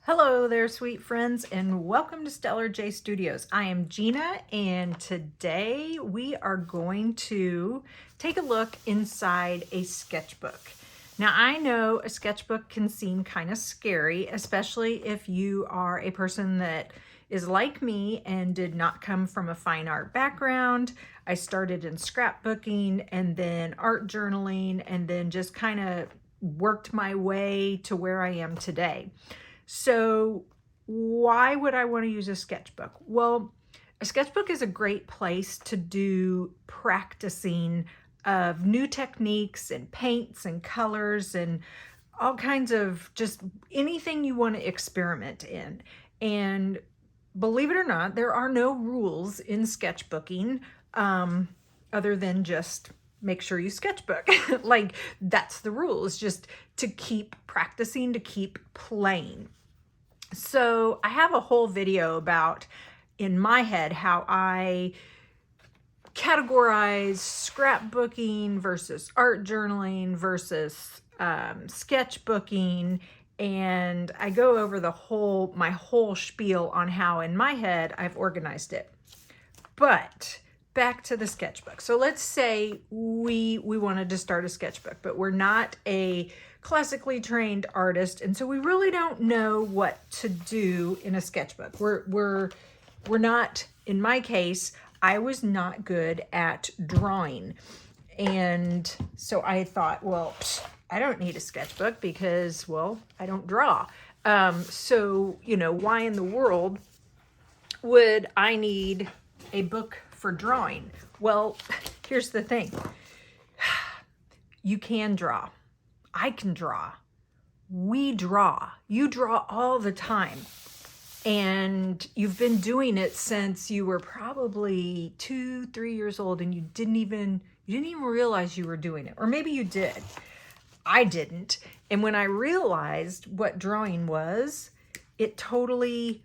Hello there, sweet friends, and welcome to stellarjstudios. I am Gina, and today we are going to take a look inside a sketchbook. Now, I know a sketchbook can seem kind of scary, especially if you are a person that is like me and did not come from a fine art background. I started in scrapbooking and then art journaling, and then just kind of worked my way to where I am today. So why would I want to use a sketchbook? Well, a sketchbook is a great place to do practicing of new techniques and paints and colors and all kinds of just anything you want to experiment in. And believe it or not, there are no rules in sketchbooking other than just make sure you sketchbook. Like, that's the rules, just to keep practicing, to keep playing. So I have a whole video about, in my head, how I categorize scrapbooking versus art journaling versus sketchbooking, and I go over my whole spiel on how in my head I've organized it. But back to the sketchbook. So let's say we wanted to start a sketchbook, but we're not a classically trained artist, and so we really don't know what to do in a sketchbook. We're not, in my case, I was not good at drawing. And so I thought, well, I don't need a sketchbook because, well, I don't draw. So, why in the world would I need a book for drawing? Well, here's the thing. You can draw. I can draw. We draw. You draw all the time. And you've been doing it since you were probably 2-3 years old, and you didn't even realize you were doing it. Or maybe you did. I didn't. And when I realized what drawing was, it totally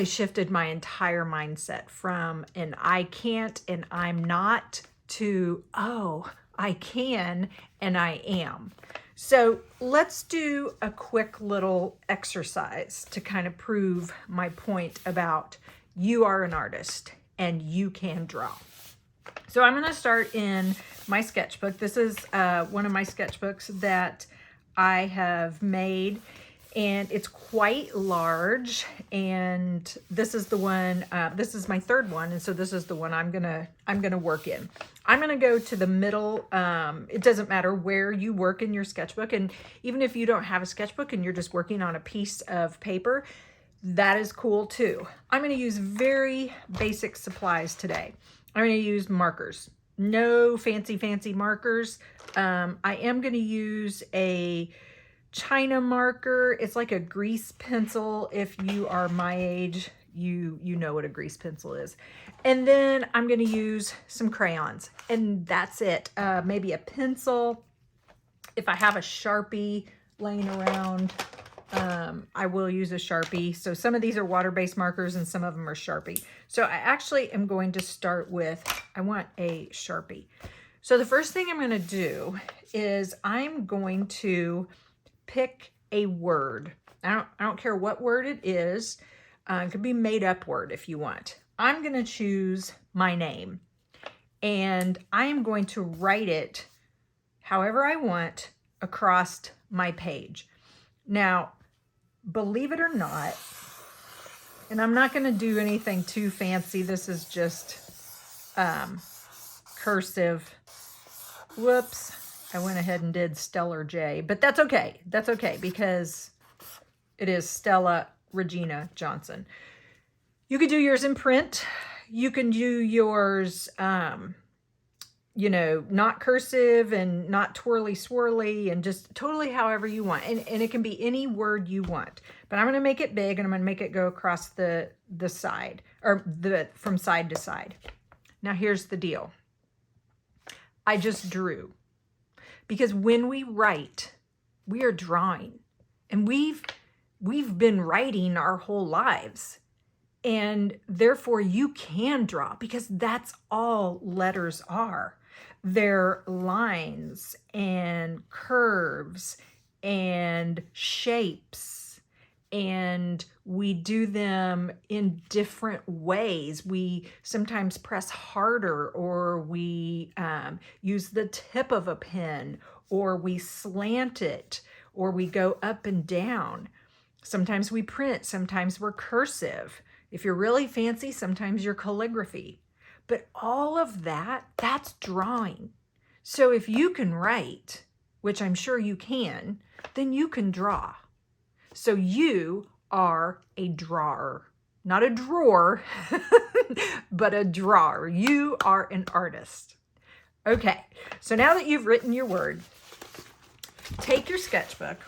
shifted my entire mindset from an I can't and I'm not to, oh, I can and I am. So let's do a quick little exercise to kind of prove my point about you are an artist and you can draw. So I'm going to start in my sketchbook. This is one of my sketchbooks that I have made, and it's quite large, and this is the one, this is my third one, and so this is the one I'm gonna work in. I'm gonna go to the middle. It doesn't matter where you work in your sketchbook, and even if you don't have a sketchbook and you're just working on a piece of paper, that is cool too. I'm gonna use very basic supplies today. I'm gonna use markers. No fancy markers. I am gonna use a China marker. It's like a grease pencil. If you are my age, you know what a grease pencil is. And then I'm going to use some crayons, and that's it. Maybe a pencil. If I have a Sharpie laying around, I will use a Sharpie. So some of these are water-based markers and some of them are Sharpie. So I actually am going to start with, I want a Sharpie. So the first thing I'm going to do is I'm going to pick a word. I don't care what word it is. It could be made up word if you want. I'm going to choose my name, and I am going to write it however I want across my page. Now, believe it or not, and I'm not going to do anything too fancy. This is just cursive. Whoops. I went ahead and did Stellar J, but that's okay. That's okay because it is Stella Regina Johnson. You could do yours in print. You can do yours, not cursive and not twirly swirly, and just totally however you want. And it can be any word you want, but I'm going to make it big, and I'm going to make it go across the side, or from side to side. Now here's the deal. I just drew. Because when we write, we are drawing, and we've been writing our whole lives, and therefore you can draw, because that's all letters are. They're lines and curves and shapes and we do them in different ways. We sometimes press harder, or we use the tip of a pen, or we slant it, or we go up and down. Sometimes we print, sometimes we're cursive. If you're really fancy, sometimes you're calligraphy. But all of that, that's drawing. So if you can write, which I'm sure you can, then you can draw. So you are a drawer, not a drawer, but a drawer. You are an artist. Okay, so now that you've written your word, take your sketchbook.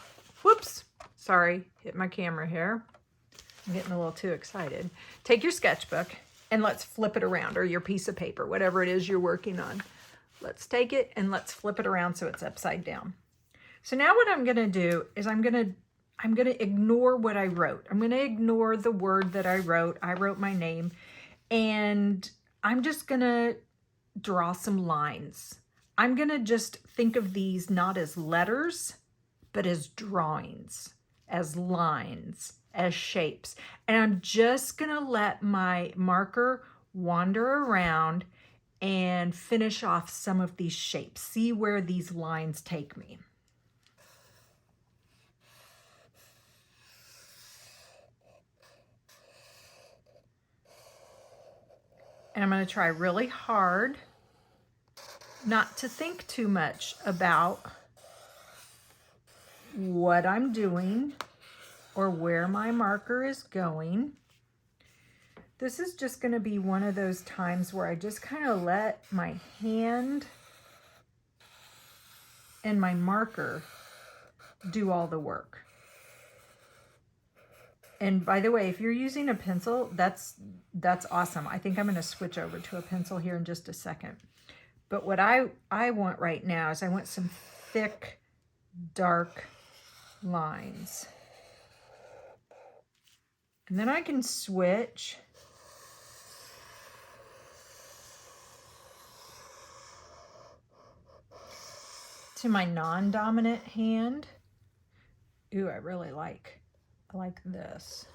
Whoops, sorry, hit my camera here. I'm getting a little too excited. Take your sketchbook and let's flip it around, or your piece of paper, whatever it is you're working on. Let's take it and let's flip it around so it's upside down. So now what I'm gonna do is I'm gonna ignore what I wrote. I'm gonna ignore the word that I wrote. I wrote my name, and I'm just gonna draw some lines. I'm gonna just think of these not as letters, but as drawings, as lines, as shapes. And I'm just gonna let my marker wander around and finish off some of these shapes. See where these lines take me. And I'm gonna try really hard not to think too much about what I'm doing or where my marker is going. This is just going to be one of those times where I just kind of let my hand and my marker do all the work. And by the way, if you're using a pencil, that's awesome. I think I'm going to switch over to a pencil here in just a second. But what I want right now is I want some thick, dark lines. And then I can switch to my non-dominant hand. Ooh, I like this.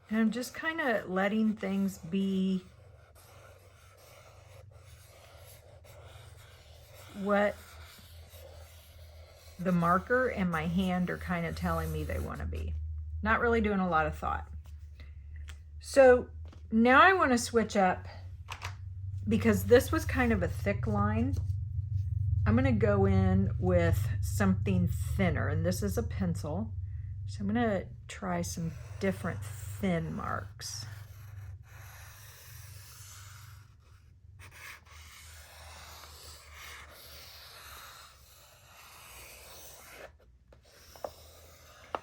And I'm just kind of letting things be what the marker and my hand are kind of telling me they want to be. Not really doing a lot of thought. So now I want to switch up, because this was kind of a thick line. I'm going to go in with something thinner, and this is a pencil. So I'm going to try some different thin marks.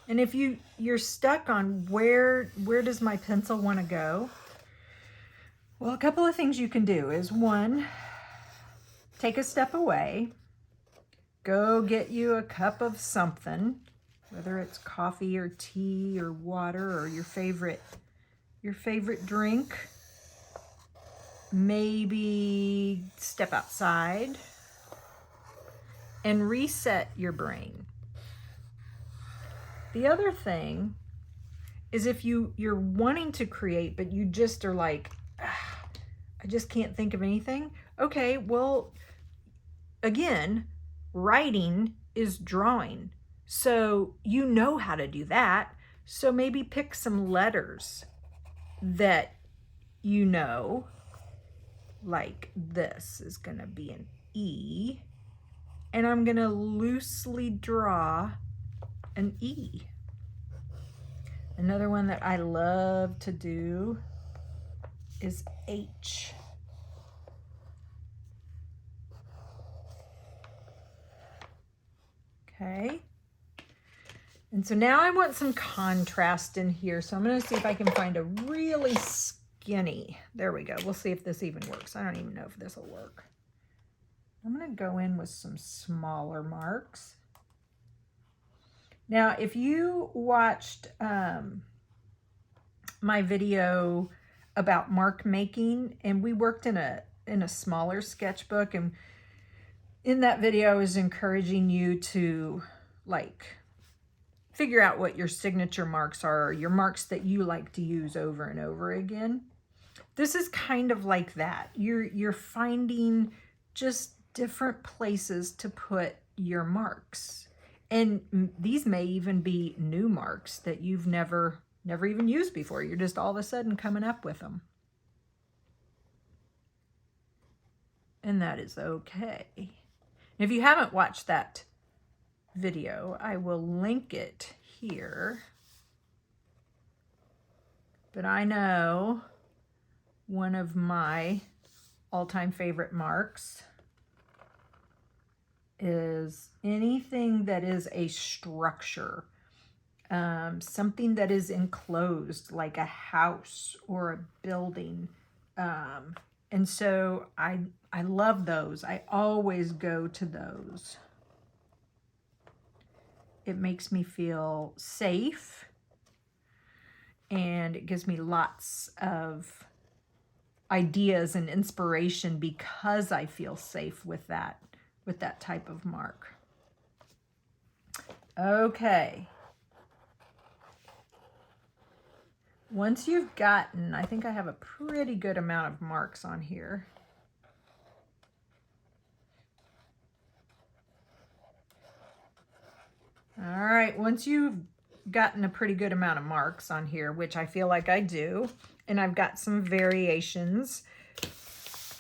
And if you're stuck on where does my pencil want to go, well, a couple of things you can do is, one, take a step away, go get you a cup of something, whether it's coffee or tea or water or your favorite drink. Maybe step outside and reset your brain. The other thing is, if you're wanting to create, but you just are like, I just can't think of anything. Okay, well, again, writing is drawing. So you know how to do that. So maybe pick some letters that you know, like this is going to be an E, and I'm going to loosely draw an E. Another one that I love to do is H. Okay. And so now I want some contrast in here. So I'm going to see if I can find a really skinny. There we go. We'll see if this even works. I don't even know if this will work. I'm going to go in with some smaller marks. Now, if you watched my video about mark making, and we worked in a in a smaller sketchbook, and in that video I was encouraging you to like figure out what your signature marks are, your marks that you like to use over and over again. This is kind of like that. You're finding just different places to put your marks. And these may even be new marks that you've never even used before. You're just all of a sudden coming up with them. And that is okay. If you haven't watched that video, I will link it here. But I know one of my all-time favorite marks is anything that is a structure, something that is enclosed, like a house or a building. And so I love those. I always go to those. It makes me feel safe, and it gives me lots of ideas and inspiration because I feel safe with that type of mark. Okay. Once you've gotten, I think I have a pretty good amount of marks on here. All right, once you've gotten a pretty good amount of marks on here, which I feel like I do, and I've got some variations.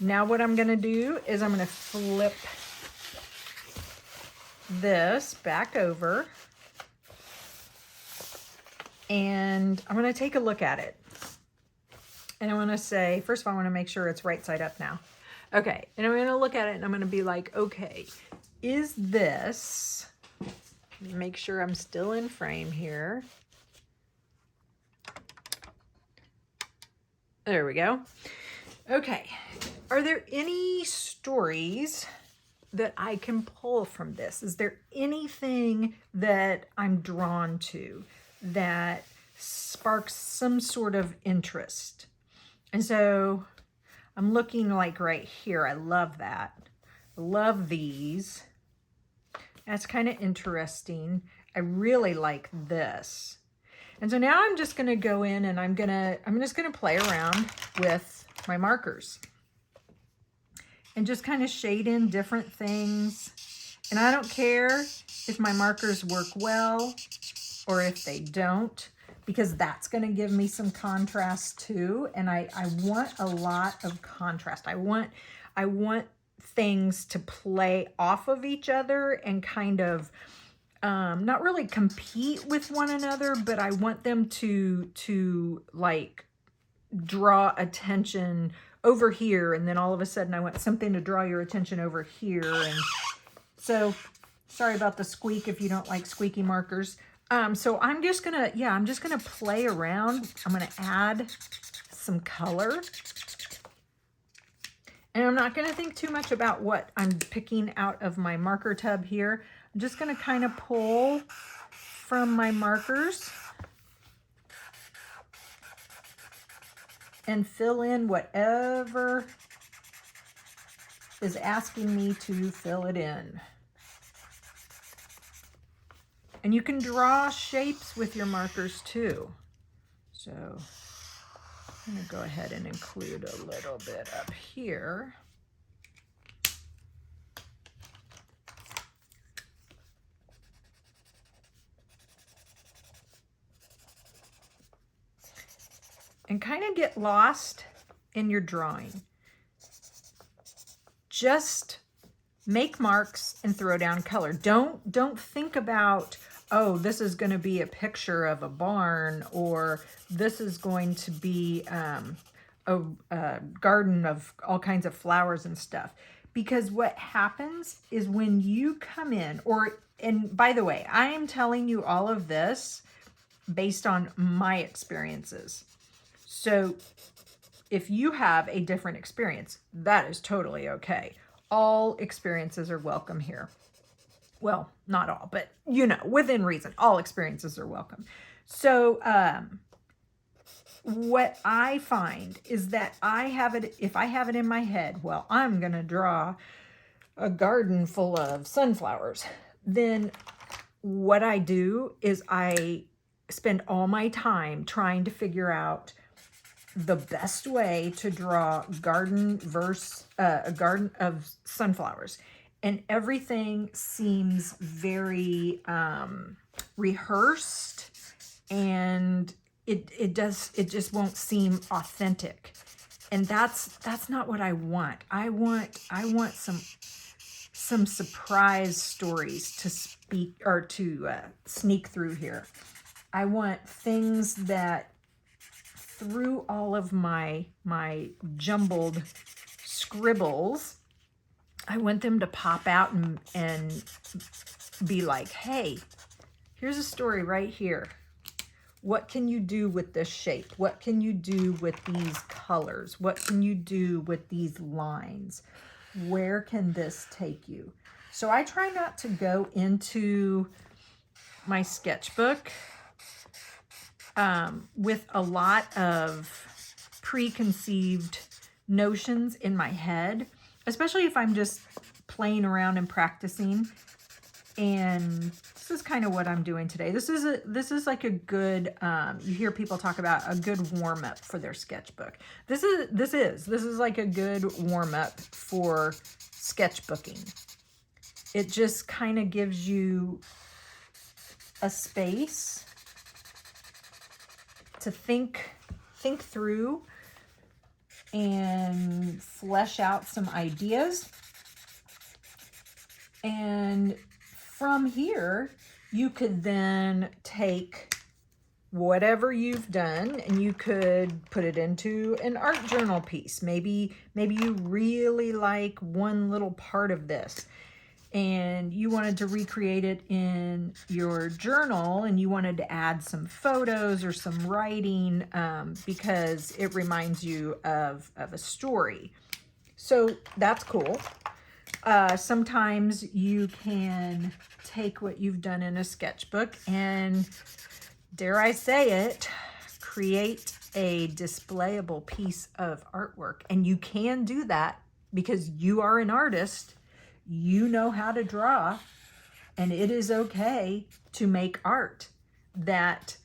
Now what I'm gonna do is I'm gonna flip this back over, and I'm gonna take a look at it. And I wanna say, first of all, I wanna make sure it's right side up now. Okay, and I'm gonna look at it and I'm gonna be like, okay, is this, make sure I'm still in frame here. There we go. Okay, are there any stories that I can pull from this? Is there anything that I'm drawn to that sparks some sort of interest? And so I'm looking like right here. I love that. I love these. That's kind of interesting. I really like this. And so now I'm just going to go in and I'm just going to play around with my markers and just kind of shade in different things. And I don't care if my markers work well or if they don't, because that's going to give me some contrast too. And I want a lot of contrast. I want things to play off of each other and kind of not really compete with one another, but I want them to like draw attention over here, and then all of a sudden I want something to draw your attention over here. And so sorry about the squeak if you don't like squeaky markers. So I'm just gonna play around. I'm gonna add some color. And I'm not going to think too much about what I'm picking out of my marker tub here. I'm just going to kind of pull from my markers and fill in whatever is asking me to fill it in. And you can draw shapes with your markers too. So I'm going to go ahead and include a little bit up here. And kind of get lost in your drawing. Just make marks and throw down color. Don't think about, oh, this is going to be a picture of a barn, or this is going to be a garden of all kinds of flowers and stuff. Because what happens is when you come in, and by the way, I am telling you all of this based on my experiences. So if you have a different experience, that is totally okay. All experiences are welcome here. Well, not all, but you know, within reason, all experiences are welcome. So what I find is that if I have it in my head, well, I'm going to draw a garden full of sunflowers, then what I do is I spend all my time trying to figure out the best way to draw a garden of sunflowers. And everything seems very rehearsed, and it just won't seem authentic. And that's not what I want. I want some surprise stories to speak or to sneak through here. I want things that through all of my jumbled scribbles, I want them to pop out and be like, hey, here's a story right here. What can you do with this shape? What can you do with these colors? What can you do with these lines? Where can this take you? So I try not to go into my sketchbook with a lot of preconceived notions in my head, especially if I'm just playing around and practicing. And this is kind of what I'm doing today. This is like a good, you hear people talk about a good warm up for their sketchbook. This is like a good warm up for sketchbooking. It just kind of gives you a space to think through and flesh out some ideas. And from here, you could then take whatever you've done and you could put it into an art journal piece. Maybe you really like one little part of this and you wanted to recreate it in your journal, and you wanted to add some photos or some writing because it reminds you of a story. So that's cool. Sometimes you can take what you've done in a sketchbook and, dare I say it, create a displayable piece of artwork. And you can do that because you are an artist. You know how to draw, and it is okay to make art that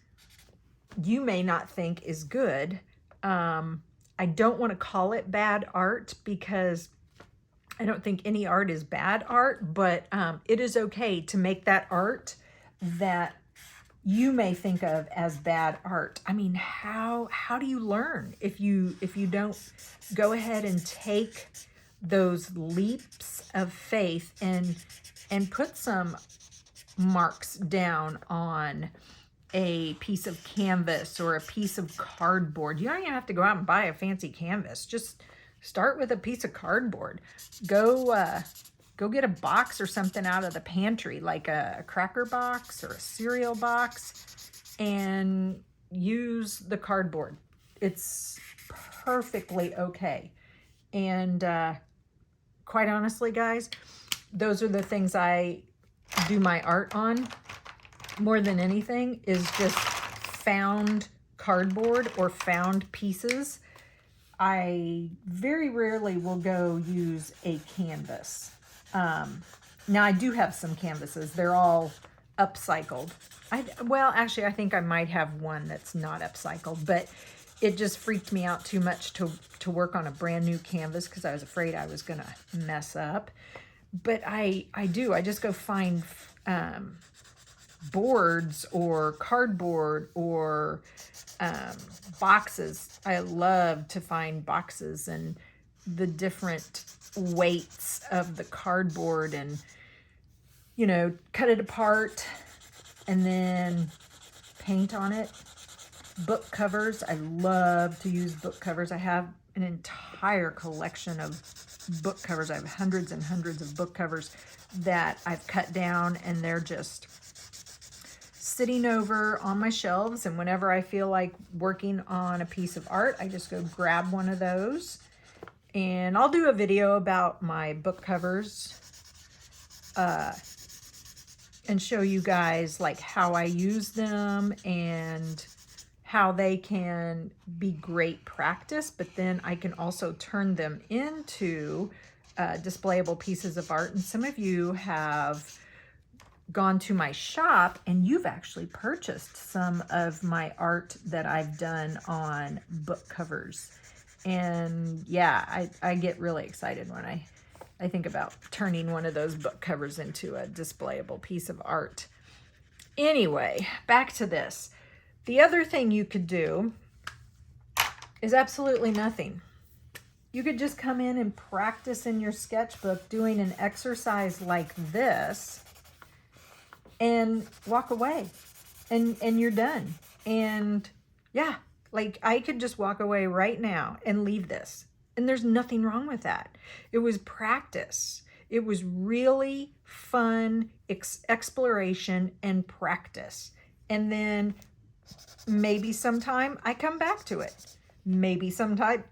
you may not think is good. I don't want to call it bad art because I don't think any art is bad art, but it is okay to make that art that you may think of as bad art. I mean, how do you learn if you don't go ahead and take those leaps of faith and put some marks down on a piece of canvas or a piece of cardboard? You don't even have to go out and buy a fancy canvas. Just start with a piece of cardboard. Go get a box or something out of the pantry, like a cracker box or a cereal box, and use the cardboard. It's perfectly okay. And quite honestly, guys, those are the things I do my art on more than anything, is just found cardboard or found pieces. I very rarely will go use a canvas. Now I do have some canvases. They're all upcycled. Well, actually, I think I might have one that's not upcycled, but it just freaked me out too much to work on a brand new canvas because I was afraid I was going to mess up. But I just go find boards or cardboard or boxes. I love to find boxes and the different weights of the cardboard, and cut it apart and then paint on it. Book covers. I love to use book covers. I have an entire collection of book covers. I have hundreds and hundreds of book covers that I've cut down, and they're just sitting over on my shelves. And whenever I feel like working on a piece of art, I just go grab one of those. And I'll do a video about my book covers and show you guys like how I use them and how they can be great practice, but then I can also turn them into displayable pieces of art. And some of you have gone to my shop and you've actually purchased some of my art that I've done on book covers. And yeah, I get really excited when I think about turning one of those book covers into a displayable piece of art. Anyway, back to this. The other thing you could do is absolutely nothing. You could just come in and practice in your sketchbook doing an exercise like this and walk away and you're done. And yeah, like I could just walk away right now and leave this. And there's nothing wrong with that. It was practice. It was really fun exploration and practice. And then maybe sometime I come back to it. Maybe sometime,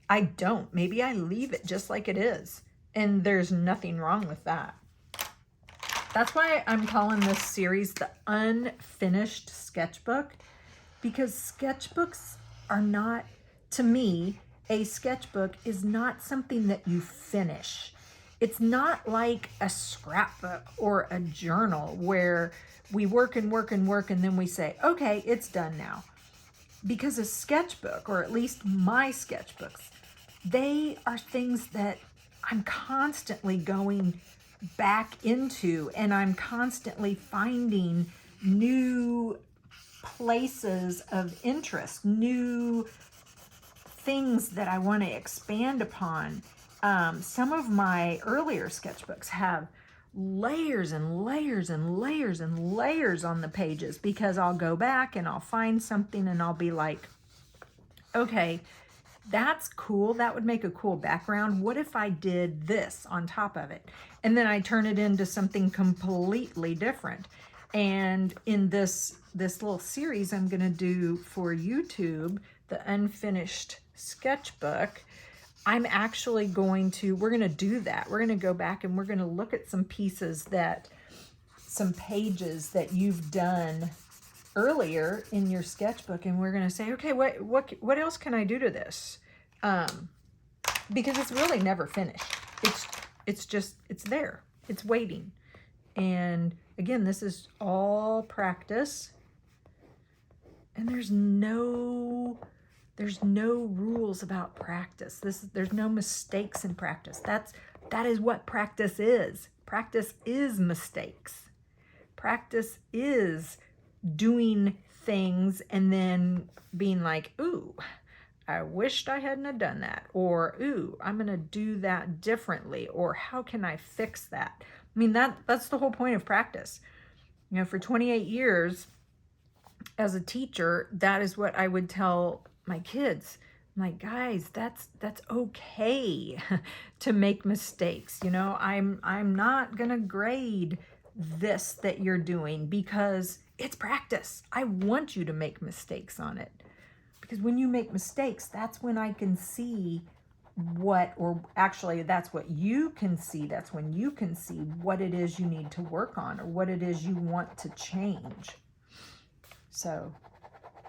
I don't. Maybe I leave it just like it is. And there's nothing wrong with that. That's why I'm calling this series the Unfinished Sketchbook, because sketchbooks are not, to me, a sketchbook is not something that you finish. It's not like a scrapbook or a journal where we work and work and work and then we say, okay, it's done now. Because a sketchbook, or at least my sketchbooks, they are things that I'm constantly going back into, and I'm constantly finding new places of interest, new things that I want to expand upon. Some of my earlier sketchbooks have layers and layers and layers and layers on the pages, because I'll go back and I'll find something and I'll be like, okay, that's cool. That would make a cool background. What if I did this on top of it? And then I turn it into something completely different. And in this little series I'm going to do for YouTube, the Unfinished Sketchbook, I'm actually we're going to do that. We're going to go back and we're going to look at some pages that you've done earlier in your sketchbook, and we're going to say, okay, what else can I do to this? Because it's really never finished. It's there. It's waiting. And again, this is all practice. And there's no rules about practice. There's no mistakes in practice. That is what practice is. Practice is mistakes. Practice is doing things and then being like, ooh, I wished I hadn't have done that. Or, ooh, I'm going to do that differently. Or how can I fix that? I mean, that's the whole point of practice. You know, for 28 years as a teacher, that is what I would tell my kids. I'm like, guys, that's okay to make mistakes. You know, I'm not going to grade this that you're doing because it's practice. I want you to make mistakes on it. Because when you make mistakes, that's when I can see that's what you can see. That's when you can see what it is you need to work on or what it is you want to change. So,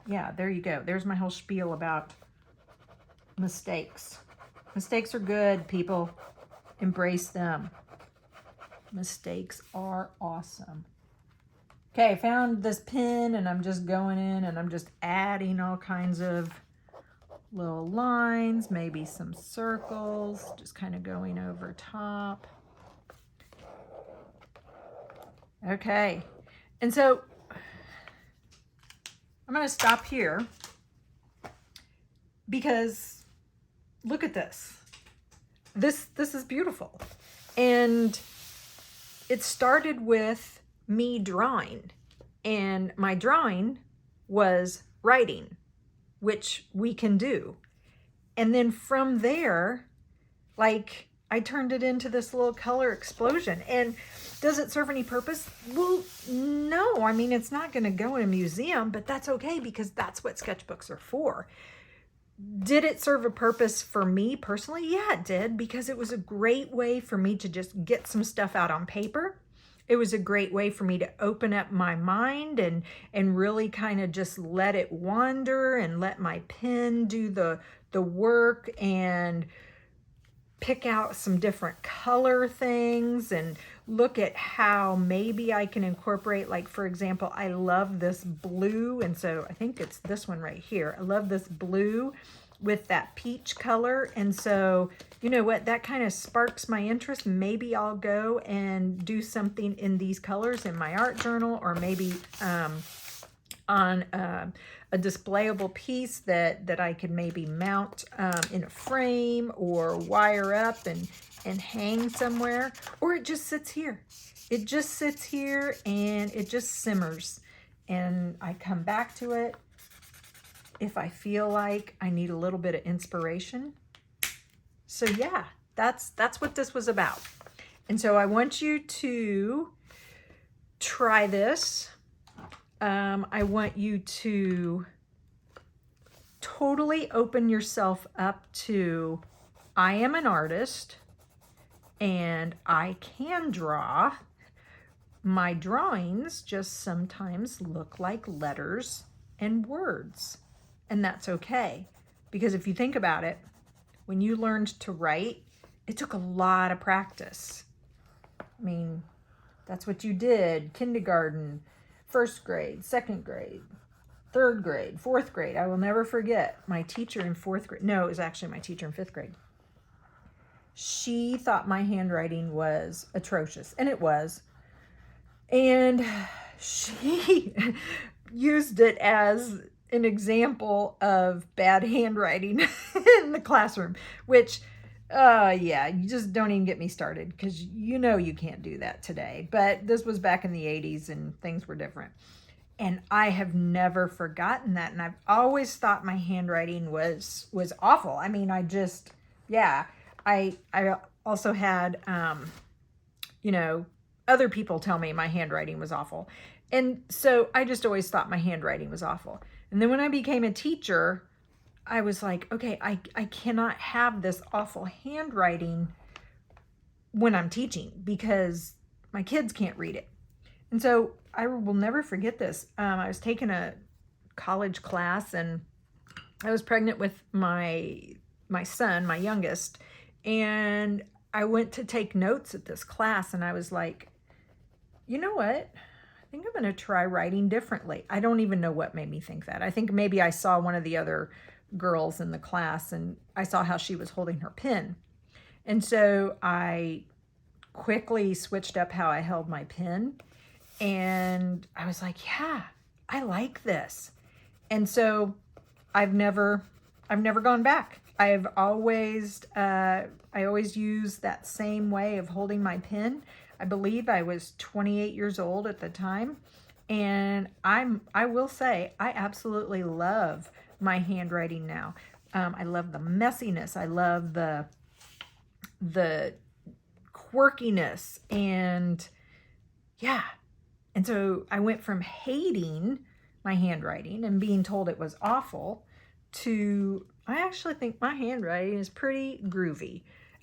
yeah, there you go. There's my whole spiel about mistakes. Mistakes are good, people. Embrace them. Mistakes are awesome. Okay, I found this pin and I'm just going in and I'm just adding all kinds of little lines, maybe some circles, just kind of going over top. Okay, and so I'm going to stop here because look at this. This is beautiful. And it started with me drawing, and my drawing was writing, which we can do. And then from there, like, I turned it into this little color explosion. And does it serve any purpose? Well, no. I mean, it's not going to go in a museum, but that's okay because that's what sketchbooks are for. Did it serve a purpose for me personally? Yeah, it did, because it was a great way for me to just get some stuff out on paper. it was a great way for me to open up my mind and really kind of just let it wander and let my pen do the work and pick out some different color things and look at how maybe I can incorporate, like, for example, I love this blue, and so I think it's this one right here. I love this blue with that peach color, and so you know what, that kind of sparks my interest. Maybe I'll go and do something in these colors in my art journal, or maybe on a displayable piece that I could maybe mount in a frame or wire up and hang somewhere, or it just sits here. It just sits here and it just simmers, and I come back to it if I feel like I need a little bit of inspiration. So yeah, that's what this was about. And so I want you to try this. I want you to totally open yourself up to, I am an artist and I can draw. My drawings just sometimes look like letters and words, and that's okay. Because if you think about it, when you learned to write, it took a lot of practice. I mean, that's what you did. Kindergarten, first grade, second grade, third grade, fourth grade. I will never forget my teacher in fourth grade. No, it was actually my teacher in fifth grade. She thought my handwriting was atrocious, and it was. And she used it as an example of bad handwriting in the classroom, which, yeah, you just don't even get me started, because you know you can't do that today. But this was back in the 80s and things were different. And I have never forgotten that. And I've always thought my handwriting was awful. I mean, I just, yeah, I also had, you know, other people tell me my handwriting was awful. And so I just always thought my handwriting was awful. And then when I became a teacher, I was like, okay, I cannot have this awful handwriting when I'm teaching, because my kids can't read it. And so I will never forget this. I was taking a college class, and I was pregnant with my son, my youngest, and I went to take notes at this class, and I was like, you know what? I think I'm going to try writing differently. I don't even know what made me think that. I think maybe I saw one of the other girls in the class, and I saw how she was holding her pen. And so I quickly switched up how I held my pen, and I was like, yeah, I like this. And so I've never gone back. I always use that same way of holding my pen. I believe I was 28 years old at the time, and I will say I absolutely love my handwriting now. I love the messiness. I love the quirkiness, and yeah. And so I went from hating my handwriting and being told it was awful to, I actually think my handwriting is pretty groovy.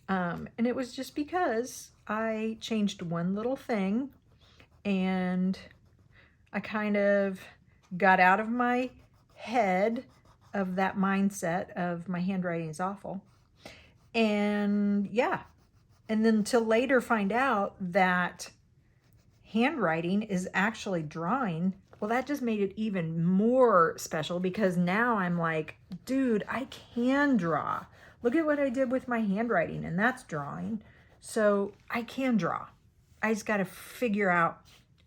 And it was just because I changed one little thing, and I kind of got out of my head of that mindset of my handwriting is awful. And yeah, and then to later find out that handwriting is actually drawing, well, that just made it even more special, because now I'm like, dude, I can draw. Look at what I did with my handwriting, and that's drawing. So I can draw. I just got to figure out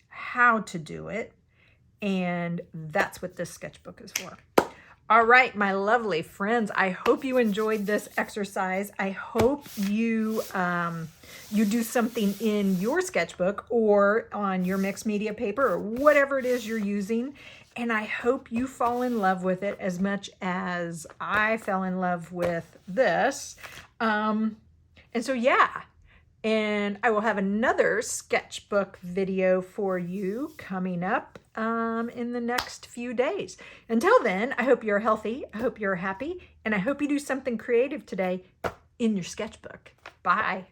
how to do it. And that's what this sketchbook is for. All right, my lovely friends, I hope you enjoyed this exercise. I hope you you do something in your sketchbook or on your mixed media paper or whatever it is you're using. And I hope you fall in love with it as much as I fell in love with this. And so, yeah. And I will have another sketchbook video for you coming up in the next few days. Until then, I hope you're healthy, I hope you're happy, and I hope you do something creative today in your sketchbook. Bye.